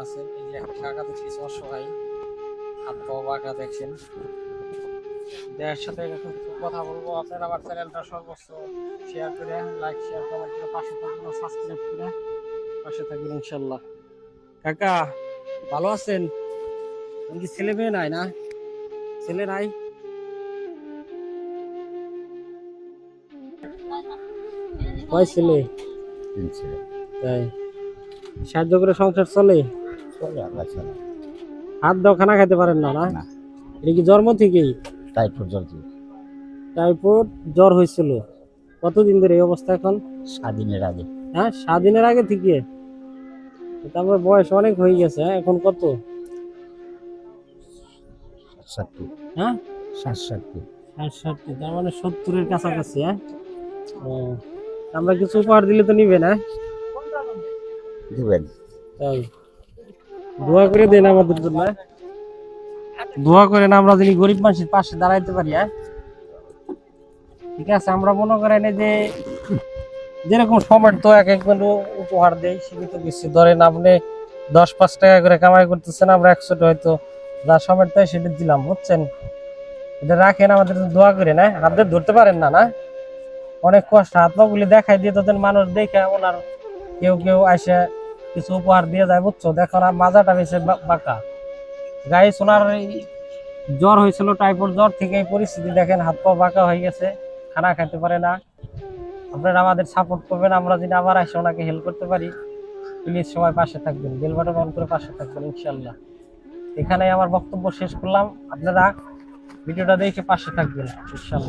আছেন? এই যে একটা কাকা দেখতেছি অসহায়, হাত পা বাঁকা দেখছেন। দেহের সাথে এখন কিছু কথা বলবো। আপনারা আমার চ্যানেলটা সর্বোচ্চ শেয়ার করে, লাইক শেয়ার কমেন্ট করে পাশে থাকবেন, সাবস্ক্রাইব করে পাশে থাকবেন ইনশাল্লাহ। কাকা ভালো আছেন? কি ছেলে মেয়ে নাই না? ছেলে নাই? কয় ছেলে? তিন ছেলে। তাই সাহায্য করে সংসার চলে? চলে আল্লাহ ছাড়া। হাত দাও, খানা খাইতে পারেন না? না, না, এটা কি জন্ম থেকেই টাইফয়েড জ্বর ছিল। টাইফয়েড জ্বর হয়েছিল? কতদিন ধরে এই অবস্থা এখন? স্বাধীনের আগে। হ্যাঁ, 7 দিনের আগে থেকে? তারপরে বয়স অনেক হয়ে গেছে। হ্যাঁ, এখন কত? 60। হ্যাঁ, 60। 60। তার মানে 70-এর কাছাকাছি। হ্যাঁ, ও, আমরা কিছু উপহার দিলে তো নিবে না? দিবেন। তাই দোয়া করে দেন আমাদের জন্য, হ্যাঁ? দোয়া করেন আমরা যদি গরিব মানুষের পাশে দাঁড়াইতে পারি। হ্যাঁ, ঠিক আছে। আমরা মনে করেন এই যে যেরকম সময় তো এক এক বন্ধু উপহার দেয়, সীমিত কিছু ধরেন আপনি 10-5 টাকা করে কামাই করতেছেন, আমরা 100 হয়তো যা সময় তাই সেটা দিলাম, বুঝছেন? এটা রাখেন, আমাদের জন্য দোয়া করে। না হাতে ধরতে পারেন না? না, অনেক কষ্ট। হাত পা গুলি দেখাই দিয়ে তোদের মানুষ দেখে ওনার কেউ কেউ এসে কিছু উপহার দিয়ে যায়, বুঝছো? দেখো না মাজাটা বেশি বাঁকা। গায়ে সোনার জ্বর হয়েছিল, টাইফয়েড জ্বর থেকে এই পরিস্থিতি দেখেন, হাত পা বাঁকা হয়ে গেছে, খানা খাইতে পারে না। আপনারা আমাদের সাপোর্ট করবেন, আমরা যদি আবার এসে ওনাকে হেল্প করতে পারি। প্লিজ সবাই পাশে থাকবেন, বেল বাটন অন করে পাশে থাকবেন ইনশাল্লাহ। এখানেই আমার বক্তব্য শেষ করলাম। আপনারা ভিডিওটা দেখে পাশে থাকবেন ইনশাল্লাহ।